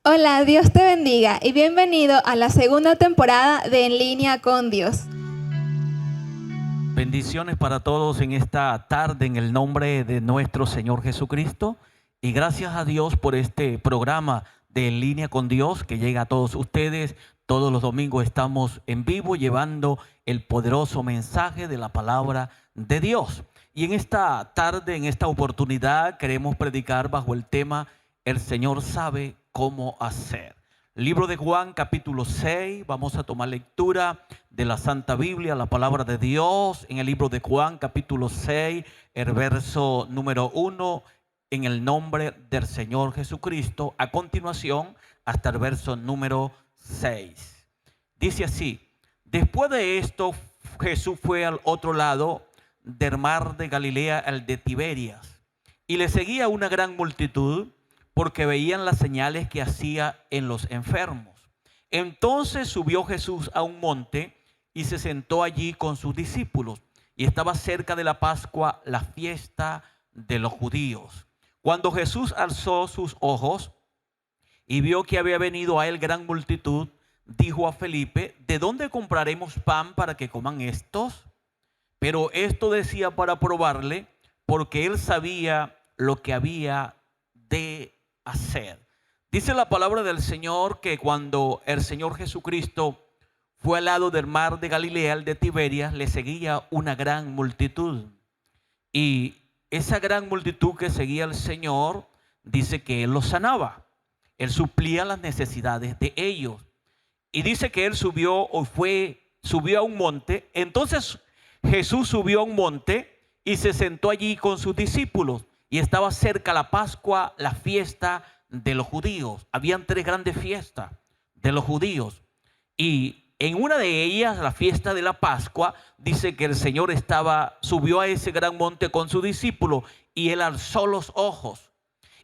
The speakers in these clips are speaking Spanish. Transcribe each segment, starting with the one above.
Hola, Dios te bendiga y bienvenido a la segunda temporada de En Línea con Dios. Bendiciones para todos en esta tarde en el nombre de nuestro Señor Jesucristo, y gracias a Dios por este programa de En Línea con Dios que llega a todos ustedes. Todos los domingos estamos en vivo llevando el poderoso mensaje de la palabra de Dios. Y en esta tarde, en esta oportunidad, queremos predicar bajo el tema El Señor sabe cómo hacer. Libro de Juan, capítulo 6, vamos a tomar lectura de la Santa Biblia, la palabra de Dios, en el libro de Juan, capítulo 6, el verso número 1, en el nombre del Señor Jesucristo, a continuación hasta el verso número 6. Dice así: después de esto, Jesús fue al otro lado del mar de Galilea, al de Tiberias, y le seguía una gran multitud, porque veían las señales que hacía en los enfermos. Entonces subió Jesús a un monte y se sentó allí con sus discípulos. Y estaba cerca de la Pascua, la fiesta de los judíos. Cuando Jesús alzó sus ojos y vio que había venido a él gran multitud, dijo a Felipe: ¿de dónde compraremos pan para que coman estos? Pero esto decía para probarle, porque él sabía lo que había de hacer. Dice la palabra del Señor que cuando el Señor Jesucristo fue al lado del mar de Galilea, el de Tiberias, le seguía una gran multitud. Y esa gran multitud que seguía al Señor, dice que Él los sanaba. Él suplía las necesidades de ellos. Y dice que Él subió a un monte. Entonces Jesús subió a un monte y se sentó allí con sus discípulos. Y estaba cerca la Pascua, la fiesta de los judíos. Habían tres grandes fiestas de los judíos. Y en una de ellas, la fiesta de la Pascua, dice que el Señor subió a ese gran monte con sus discípulos y Él alzó los ojos.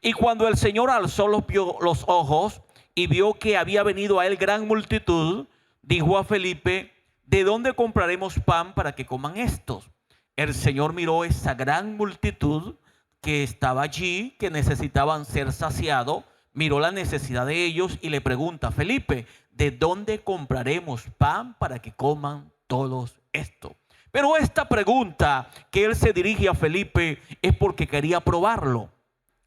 Y cuando el Señor alzó los ojos y vio que había venido a Él gran multitud, dijo a Felipe: ¿de dónde compraremos pan para que coman estos? El Señor miró esa gran multitud que estaba allí, que necesitaban ser saciados, miró la necesidad de ellos y le pregunta: Felipe, ¿de dónde compraremos pan para que coman todos esto? Pero esta pregunta que él se dirige a Felipe es porque quería probarlo,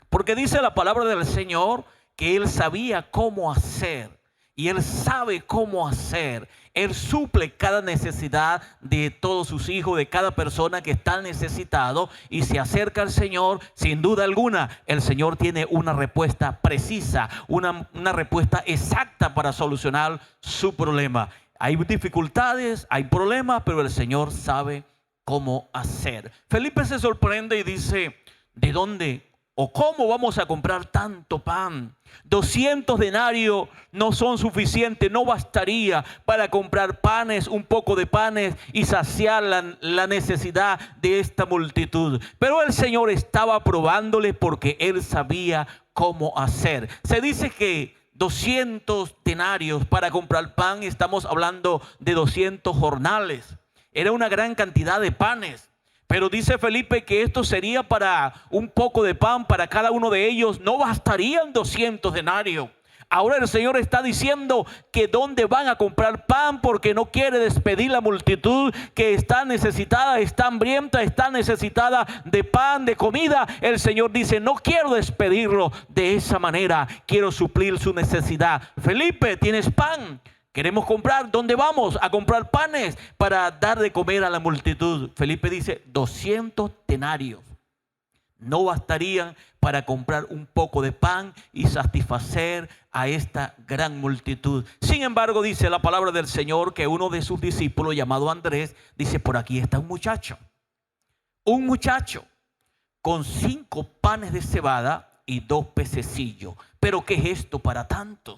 porque dice la palabra del Señor que él sabía cómo hacer. Y Él sabe cómo hacer. Él suple cada necesidad de todos sus hijos, de cada persona que está necesitado y se acerca al Señor. Sin duda alguna, el Señor tiene una respuesta precisa, una respuesta exacta para solucionar su problema. Hay dificultades, hay problemas, pero el Señor sabe cómo hacer. Felipe se sorprende y dice: ¿de dónde o cómo vamos a comprar tanto pan? 200 denarios no son suficientes, no bastaría para comprar panes, un poco de panes y saciar la necesidad de esta multitud. Pero el Señor estaba probándole porque Él sabía cómo hacer. Se dice que 200 denarios para comprar pan, estamos hablando de 200 jornales. Era una gran cantidad de panes. Pero dice Felipe que esto sería para un poco de pan para cada uno de ellos. No bastarían 200 denarios. Ahora el Señor está diciendo que dónde van a comprar pan, porque no quiere despedir la multitud que está necesitada, está hambrienta, está necesitada de pan, de comida. El Señor dice: no quiero despedirlo de esa manera, quiero suplir su necesidad. Felipe, ¿tienes pan? Queremos comprar. ¿Dónde vamos a comprar panes para dar de comer a la multitud? Felipe dice: 200 denarios no bastarían para comprar un poco de pan y satisfacer a esta gran multitud. Sin embargo, dice la palabra del Señor que uno de sus discípulos, llamado Andrés, dice: por aquí está un muchacho con 5 panes de cebada y 2 pececillos. Pero ¿qué es esto para tantos?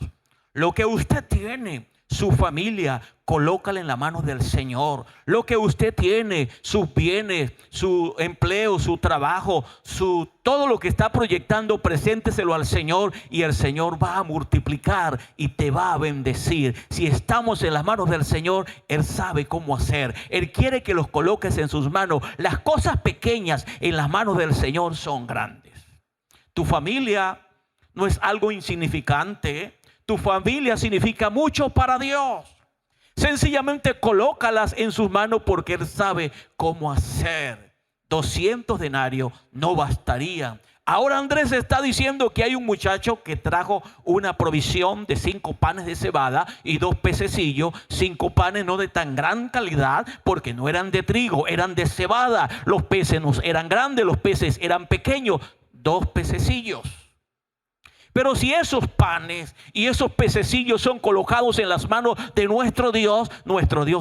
Lo que usted tiene, su familia, colócala en la mano del Señor. Lo que usted tiene, sus bienes, su empleo, su trabajo, todo lo que está proyectando, presénteselo al Señor y el Señor va a multiplicar y te va a bendecir. Si estamos en las manos del Señor, Él sabe cómo hacer. Él quiere que los coloques en sus manos. Las cosas pequeñas en las manos del Señor son grandes. Tu familia no es algo insignificante. Tu familia significa mucho para Dios. Sencillamente colócalas en sus manos porque Él sabe cómo hacer. 200 denarios no bastarían. Ahora Andrés está diciendo que hay un muchacho que trajo una provisión de 5 panes de cebada y 2 pececillos. 5 panes no de tan gran calidad porque no eran de trigo, eran de cebada. Los peces no eran grandes, los peces eran pequeños. 2 pececillos. Pero si esos panes y esos pececillos son colocados en las manos de nuestro Dios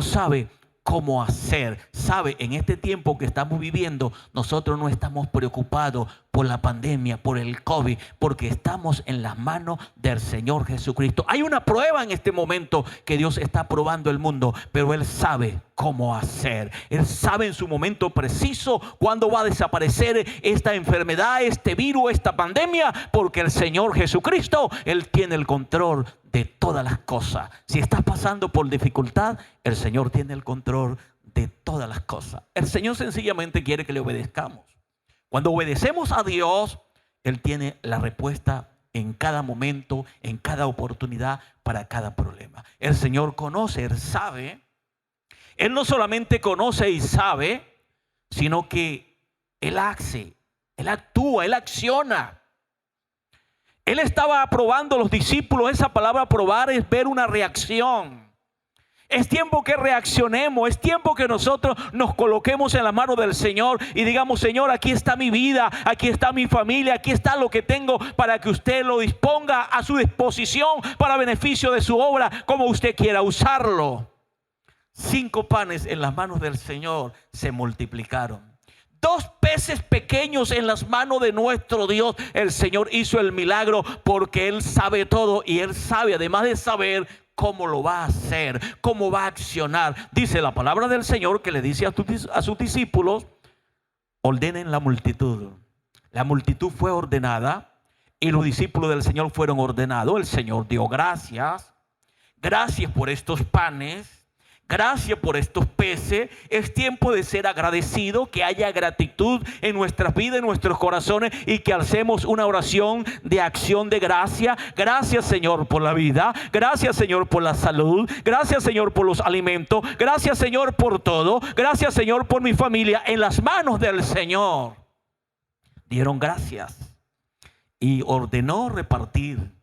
sabe cómo hacer. Sabe, en este tiempo que estamos viviendo, nosotros no estamos preocupados por la pandemia, por el COVID, porque estamos en las manos del Señor Jesucristo. Hay una prueba en este momento que Dios está probando el mundo, pero Él sabe cómo hacer. Él sabe en su momento preciso cuándo va a desaparecer esta enfermedad, este virus, esta pandemia, porque el Señor Jesucristo, Él tiene el control de todas las cosas. Si estás pasando por dificultad, el Señor tiene el control de todas las cosas. El Señor sencillamente quiere que le obedezcamos. Cuando obedecemos a Dios, Él tiene la respuesta en cada momento, en cada oportunidad, para cada problema. El Señor conoce, Él sabe. Él no solamente conoce y sabe, sino que Él hace, Él actúa, Él acciona. Él estaba aprobando a los discípulos. Esa palabra aprobar es ver una reacción. Es tiempo que reaccionemos, es tiempo que nosotros nos coloquemos en la mano del Señor y digamos: Señor, aquí está mi vida, aquí está mi familia, aquí está lo que tengo, para que usted lo disponga a su disposición para beneficio de su obra, como usted quiera usarlo. 5 panes en las manos del Señor se multiplicaron. 2 peces pequeños en las manos de nuestro Dios. El Señor hizo el milagro porque Él sabe todo y Él sabe, además de saber, cómo lo va a hacer, cómo va a accionar. Dice la palabra del Señor que le dice a sus discípulos: ordenen la multitud. La multitud fue ordenada y los discípulos del Señor fueron ordenados. El Señor dio gracias. Gracias por estos panes. Gracias por estos peces. Es tiempo de ser agradecido, que haya gratitud en nuestras vidas, en nuestros corazones, y que hacemos una oración de acción de gracia. Gracias, Señor, por la vida. Gracias, Señor, por la salud. Gracias, Señor, por los alimentos. Gracias, Señor, por todo. Gracias, Señor, por mi familia. En las manos del Señor dieron gracias y ordenó repartir.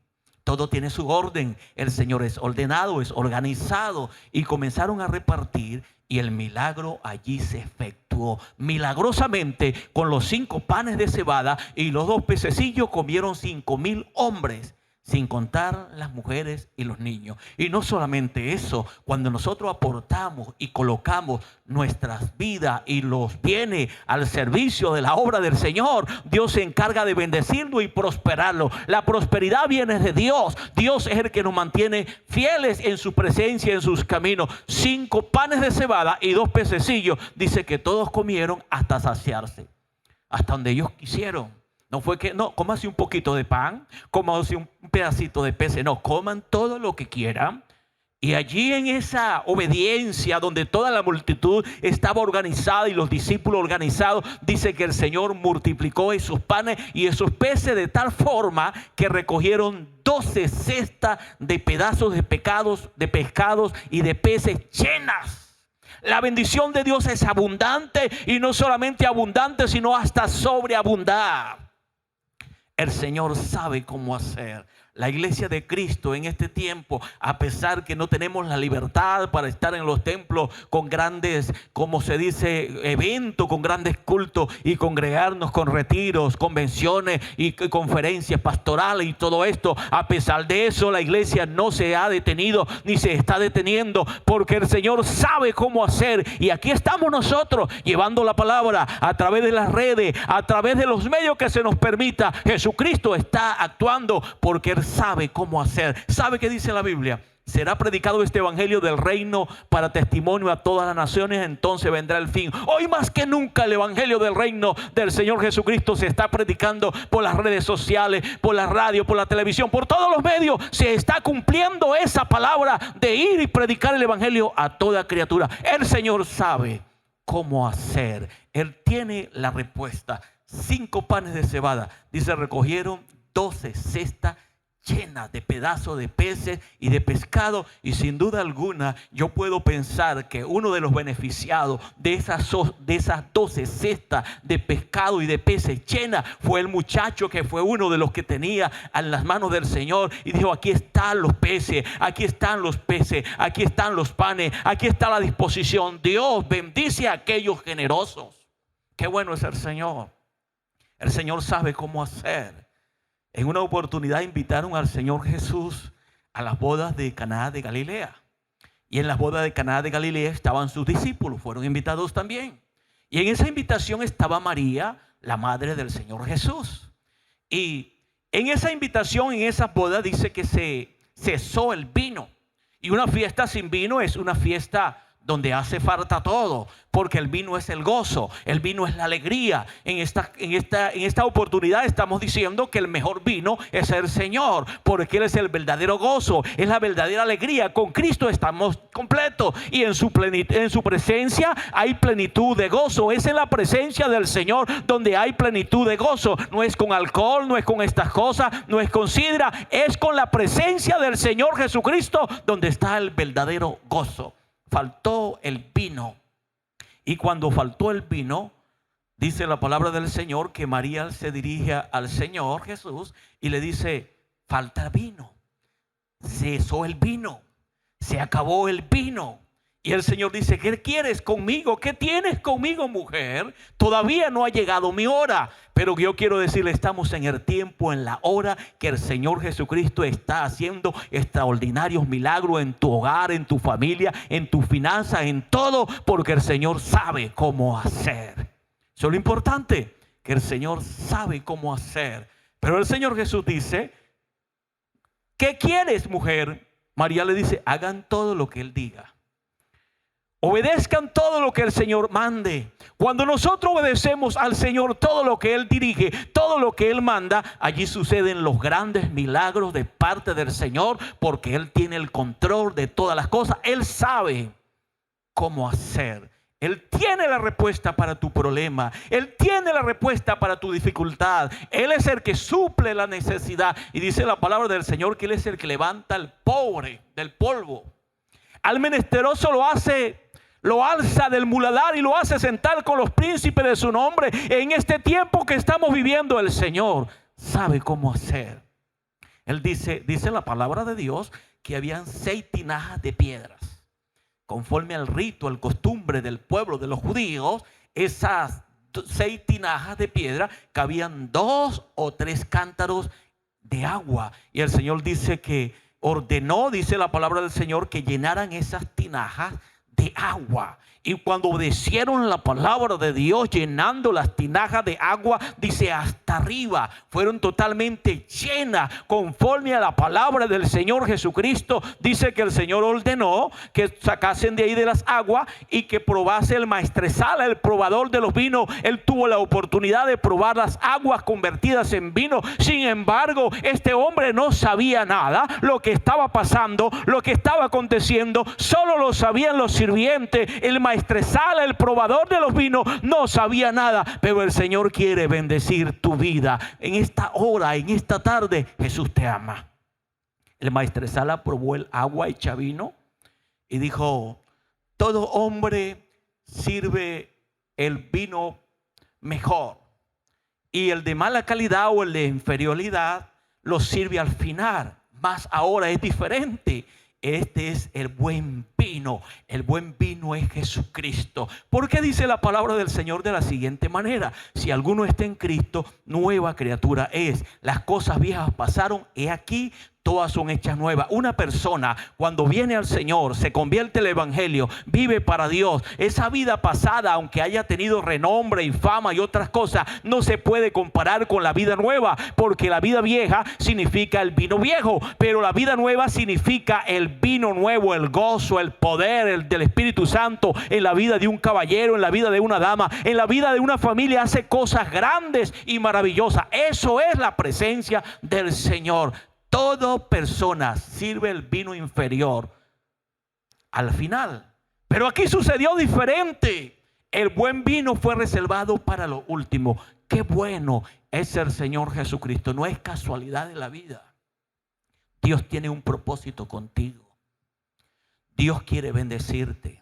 Todo tiene su orden. El Señor es ordenado, es organizado. Y comenzaron a repartir y el milagro allí se efectuó. Milagrosamente, con los 5 panes de cebada y los 2 pececillos, comieron 5,000 hombres, sin contar las mujeres y los niños. Y no solamente eso, cuando nosotros aportamos y colocamos nuestras vidas y los bienes al servicio de la obra del Señor, Dios se encarga de bendecirlo y prosperarlo. La prosperidad viene de Dios. Dios es el que nos mantiene fieles en su presencia, en sus caminos. 5 panes de cebada y 2 pececillos. Dice que todos comieron hasta saciarse, hasta donde ellos quisieron. No fue que, no, cómase un poquito de pan, cómase un pedacito de pez. No, coman todo lo que quieran. Y allí, en esa obediencia donde toda la multitud estaba organizada y los discípulos organizados, dice que el Señor multiplicó esos panes y esos peces de tal forma que recogieron 12 cestas de pedazos de pescados y de peces llenas. La bendición de Dios es abundante, y no solamente abundante, sino hasta sobreabundar. El Señor sabe cómo hacer. La iglesia de Cristo en este tiempo, a pesar que no tenemos la libertad para estar en los templos con grandes, como se dice, eventos, con grandes cultos, y congregarnos con retiros, convenciones y conferencias pastorales y todo esto, a pesar de eso, la iglesia no se ha detenido ni se está deteniendo, porque el Señor sabe cómo hacer. Y aquí estamos nosotros llevando la palabra a través de las redes, a través de los medios que se nos permita. Jesucristo está actuando porque Él sabe cómo hacer. ¿Sabe qué dice la Biblia? Será predicado este evangelio del reino para testimonio a todas las naciones, entonces vendrá el fin. Hoy más que nunca el evangelio del reino del Señor Jesucristo se está predicando por las redes sociales, por la radio, por la televisión, por todos los medios. Se está cumpliendo esa palabra de ir y predicar el evangelio a toda criatura. El Señor sabe cómo hacer. Él tiene la respuesta. 5 panes de cebada, dice, recogieron 12 cestas llena de pedazos de peces y de pescado, y sin duda alguna yo puedo pensar que uno de los beneficiados de esas 12 cestas de pescado y de peces llenas fue el muchacho que fue uno de los que tenía en las manos del Señor y dijo: aquí están los peces, aquí están los peces, aquí están los panes, aquí está la disposición. Dios bendice a aquellos generosos. Qué bueno es el Señor. El Señor sabe cómo hacer. En una oportunidad invitaron al Señor Jesús a las bodas de Caná de Galilea. Y en las bodas de Caná de Galilea estaban sus discípulos, fueron invitados también. Y en esa invitación estaba María, la madre del Señor Jesús. Y en esa invitación, en esa boda, dice que se cesó el vino. Y una fiesta sin vino es una fiesta donde hace falta todo, porque el vino es el gozo, el vino es la alegría. En esta oportunidad estamos diciendo que el mejor vino es el Señor, porque Él es el verdadero gozo, es la verdadera alegría. Con Cristo estamos completos y en su presencia hay plenitud de gozo. Es en la presencia del Señor donde hay plenitud de gozo. No es con alcohol, no es con estas cosas, no es con sidra, es con la presencia del Señor Jesucristo donde está el verdadero gozo. Faltó el vino. Y cuando faltó el vino, dice la palabra del Señor que María se dirige al Señor Jesús y le dice: falta vino. Cesó el vino. Se acabó el vino. Y el Señor dice: ¿qué quieres conmigo? ¿Qué tienes conmigo, mujer? Todavía no ha llegado mi hora. Pero yo quiero decirle, estamos en el tiempo, en la hora que el Señor Jesucristo está haciendo extraordinarios milagros en tu hogar, en tu familia, en tu finanzas, en todo, porque el Señor sabe cómo hacer. Eso es lo importante, que el Señor sabe cómo hacer. Pero el Señor Jesús dice: ¿qué quieres, mujer? María le dice: hagan todo lo que Él diga. Obedezcan todo lo que el Señor mande. Cuando nosotros obedecemos al Señor todo lo que Él dirige, todo lo que Él manda, allí suceden los grandes milagros de parte del Señor, porque Él tiene el control de todas las cosas. Él sabe cómo hacer. Él tiene la respuesta para tu problema. Él tiene la respuesta para tu dificultad. Él es el que suple la necesidad. Y dice la palabra del Señor que Él es el que levanta al pobre del polvo. Al menesteroso lo alza del muladar y lo hace sentar con los príncipes de su nombre. En este tiempo que estamos viviendo, el Señor sabe cómo hacer. Él dice la palabra de Dios que habían 6 tinajas de piedras. Conforme al rito, al costumbre del pueblo de los judíos, esas 6 tinajas de piedra cabían 2 o 3 cántaros de agua. Y el Señor dice que ordenó, dice la palabra del Señor, que llenaran esas tinajas de agua. Y cuando obedecieron la palabra de Dios, llenando las tinajas de agua, dice hasta arriba, fueron totalmente llenas conforme a la palabra del Señor Jesucristo. Dice que el Señor ordenó que sacasen de ahí de las aguas y que probase el maestresal, el probador de los vinos. Él tuvo la oportunidad de probar las aguas convertidas en vino. Sin embargo, este hombre no sabía nada, lo que estaba pasando, lo que estaba aconteciendo, solo lo sabían los sirvientes. El maestresal, el probador de los vinos, no sabía nada. Pero el Señor quiere bendecir tu vida. En esta hora, en esta tarde, Jesús te ama. El maestresal probó el agua hecha vino y dijo: todo hombre sirve el vino mejor, y el de mala calidad o el de inferioridad lo sirve al final. Mas ahora es diferente. Este es el buen vino. El buen vino es Jesucristo. ¿Por qué dice la palabra del Señor de la siguiente manera? Si alguno está en Cristo, nueva criatura es. Las cosas viejas pasaron, he aquí, todas son hechas nuevas. Una persona cuando viene al Señor, se convierte el evangelio, vive para Dios. Esa vida pasada, aunque haya tenido renombre y fama y otras cosas, no se puede comparar con la vida nueva, porque la vida vieja significa el vino viejo, pero la vida nueva significa el vino nuevo, el gozo, el poder, el del Espíritu Santo en la vida de un caballero, en la vida de una dama, en la vida de una familia. Hace cosas grandes y maravillosas. Eso es la presencia del Señor. Toda persona sirve el vino inferior al final. Pero aquí sucedió diferente. El buen vino fue reservado para lo último. Qué bueno es el Señor Jesucristo. No es casualidad de la vida. Dios tiene un propósito contigo. Dios quiere bendecirte.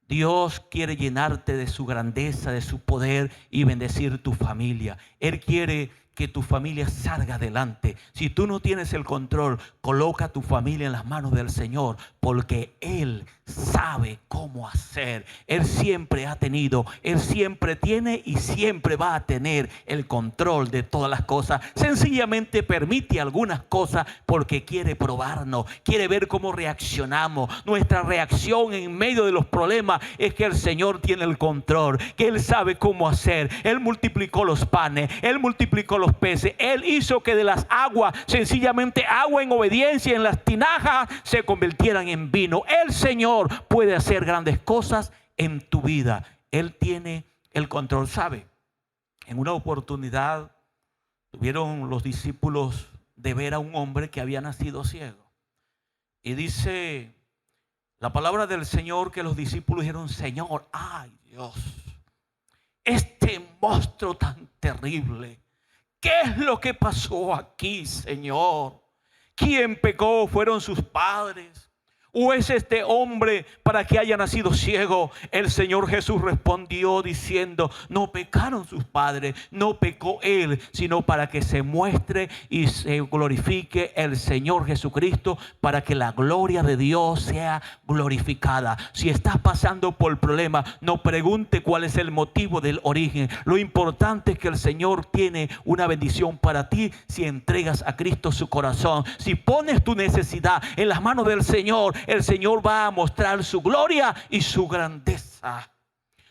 Dios quiere llenarte de su grandeza, de su poder y bendecir tu familia. Él quiere que tu familia salga adelante. Si tú no tienes el control, coloca a tu familia en las manos del Señor, porque Él sabe cómo hacer. Él siempre ha tenido, Él siempre tiene y siempre va a tener el control de todas las cosas. Sencillamente permite algunas cosas porque quiere probarnos, quiere ver cómo reaccionamos. Nuestra reacción en medio de los problemas es que el Señor tiene el control, que Él sabe cómo hacer. Él multiplicó los panes, Él multiplicó los peces, Él hizo que de las aguas, sencillamente agua en obediencia en las tinajas, se convirtieran en vino. El Señor puede hacer grandes cosas en tu vida. Él tiene el control. ¿Sabe? En una oportunidad tuvieron los discípulos de ver a un hombre que había nacido ciego. Y dice la palabra del Señor que los discípulos dijeron: Señor, ay Dios, este monstruo tan terrible, ¿qué es lo que pasó aquí, Señor? ¿Quién pecó? ¿Fueron sus padres? ¿O es este hombre para que haya nacido ciego? El Señor Jesús respondió diciendo: no pecaron sus padres, no pecó él, sino para que se muestre y se glorifique el Señor Jesucristo, para que la gloria de Dios sea glorificada. Si estás pasando por problemas, no pregunte cuál es el motivo del origen. Lo importante es que el Señor tiene una bendición para ti si entregas a Cristo su corazón. Si pones tu necesidad en las manos del Señor, el Señor va a mostrar su gloria y su grandeza.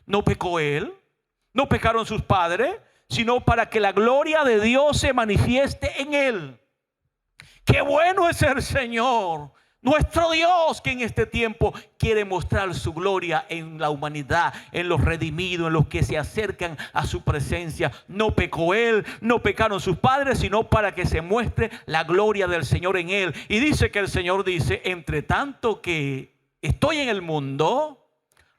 No pecó él, no pecaron sus padres, sino para que la gloria de Dios se manifieste en él. Qué bueno es el Señor, nuestro Dios, que en este tiempo quiere mostrar su gloria en la humanidad, en los redimidos, en los que se acercan a su presencia. No pecó él, no pecaron sus padres, sino para que se muestre la gloria del Señor en él. Y dice que el Señor dice: entre tanto que estoy en el mundo,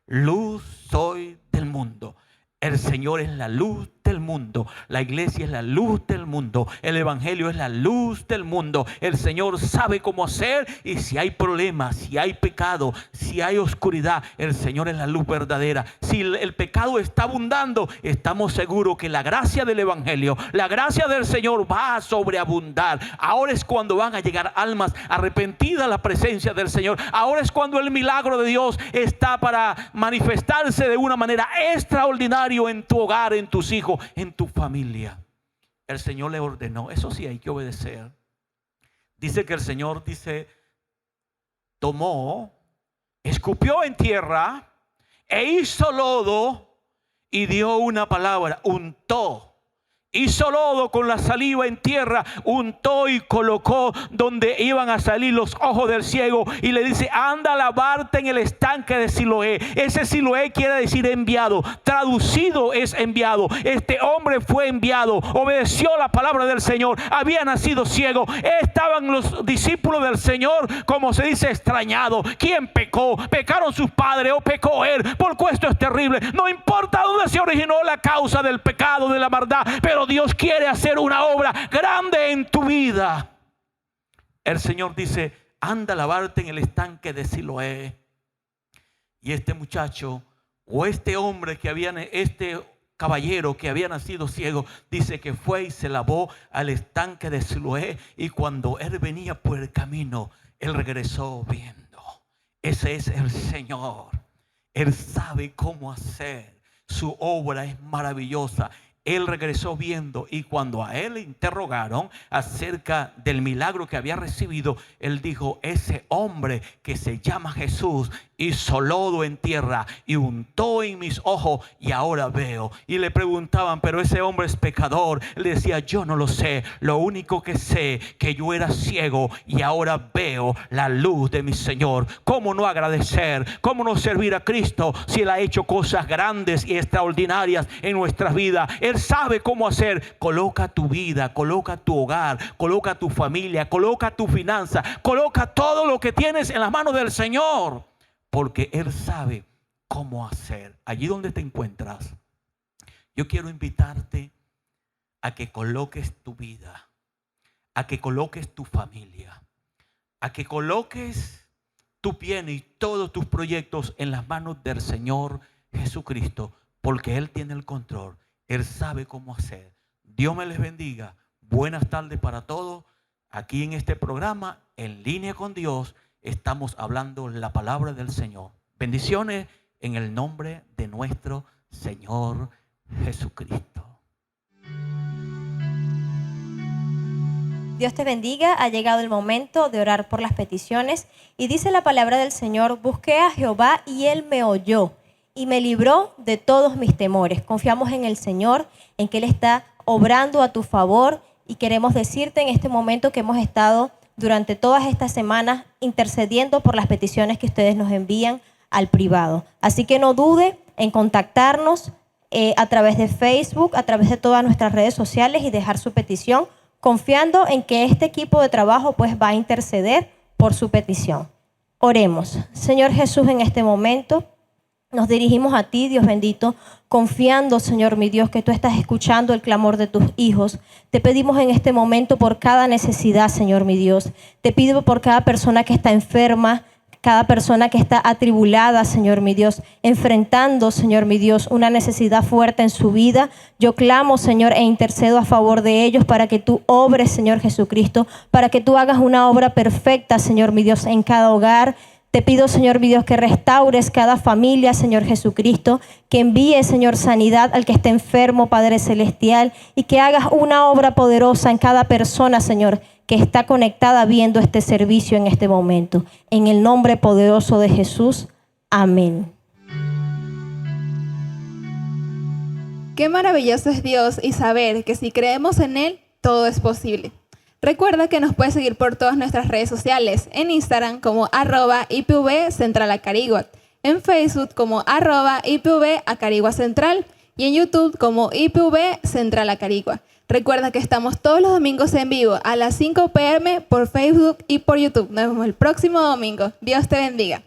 luz soy del mundo. El Señor es la luz del mundo. La iglesia es la luz del mundo. El evangelio es la luz del mundo. El Señor sabe cómo hacer, y si hay problemas, si hay pecado, si hay oscuridad, el Señor es la luz verdadera. Si el pecado está abundando, estamos seguros que la gracia del evangelio, la gracia del Señor va a sobreabundar. Ahora es cuando van a llegar almas arrepentidas a la presencia del Señor. Ahora es cuando el milagro de Dios está para manifestarse de una manera extraordinaria en tu hogar, en tus hijos, en tu familia. El Señor le ordenó. Eso sí, hay que obedecer. Dice que el Señor tomó, escupió en tierra e hizo lodo y dio una palabra: untó. Hizo lodo con la saliva en tierra, untó y colocó donde iban a salir los ojos del ciego, y le dice: anda a lavarte en el estanque de Siloé. Ese Siloé quiere decir enviado, traducido es enviado. Este hombre fue enviado, obedeció la palabra del Señor, había nacido ciego. Estaban los discípulos del Señor, como se dice, extrañados. ¿Quién pecó? ¿Pecaron sus padres o pecó él? Porque esto es terrible. No importa dónde se originó la causa del pecado, de la maldad, pero Dios quiere hacer una obra grande en tu vida. El Señor dice: anda a lavarte en el estanque de Siloé. Y este muchacho, o este hombre este caballero que había nacido ciego, dice que fue y se lavó al estanque de Siloé, y cuando él venía por el camino, él regresó viendo. Ese es el Señor. Él sabe cómo hacer. Su obra es maravillosa. Él regresó viendo, y cuando a él le interrogaron acerca del milagro que había recibido, él dijo: ese hombre que se llama Jesús hizo lodo en tierra y untó en mis ojos, y ahora veo. Y le preguntaban: pero ese hombre es pecador. Él decía: yo no lo sé, lo único que sé que yo era ciego y ahora veo la luz de mi Señor. ¿Cómo no agradecer? ¿Cómo no servir a Cristo si Él ha hecho cosas grandes y extraordinarias en nuestras vidas? Él sabe cómo hacer. Coloca tu vida, coloca tu hogar, coloca tu familia, coloca tu finanza, coloca todo lo que tienes en las manos del Señor, porque Él sabe cómo hacer. Allí donde te encuentras, yo quiero invitarte a que coloques tu vida, a que coloques tu familia, a que coloques tu pie y todos tus proyectos en las manos del Señor Jesucristo, porque Él tiene el control, Él sabe cómo hacer. Dios me les bendiga. Buenas tardes para todos. Aquí en este programa, En Línea con Dios, estamos hablando la palabra del Señor. Bendiciones en el nombre de nuestro Señor Jesucristo. Dios te bendiga. Ha llegado el momento de orar por las peticiones. Y dice la palabra del Señor: busqué a Jehová y Él me oyó y me libró de todos mis temores. Confiamos en el Señor, en que Él está obrando a tu favor. Y queremos decirte en este momento que hemos estado durante todas estas semanas intercediendo por las peticiones que ustedes nos envían al privado. Así que no dude en contactarnos a través de Facebook, a través de todas nuestras redes sociales y dejar su petición, confiando en que este equipo de trabajo pues va a interceder por su petición. Oremos. Señor Jesús, en este momento nos dirigimos a ti, Dios bendito, confiando, Señor mi Dios, que tú estás escuchando el clamor de tus hijos. Te pedimos en este momento por cada necesidad, Señor mi Dios. Te pido por cada persona que está enferma, cada persona que está atribulada, Señor mi Dios, enfrentando, Señor mi Dios, una necesidad fuerte en su vida. Yo clamo, Señor, e intercedo a favor de ellos para que tú obres, Señor Jesucristo, para que tú hagas una obra perfecta, Señor mi Dios, en cada hogar. Te pido, Señor mi Dios, que restaures cada familia, Señor Jesucristo, que envíes, Señor, sanidad al que esté enfermo, Padre Celestial, y que hagas una obra poderosa en cada persona, Señor, que está conectada viendo este servicio en este momento. En el nombre poderoso de Jesús. Amén. Qué maravilloso es Dios y saber que si creemos en Él, todo es posible. Recuerda que nos puedes seguir por todas nuestras redes sociales, en Instagram como @IPV Central Acarigua, en Facebook como @IPV Acarigua Central y en YouTube como IPV Central Acarigua. Recuerda que estamos todos los domingos en vivo a las 5 p.m. por Facebook y por YouTube. Nos vemos el próximo domingo. Dios te bendiga.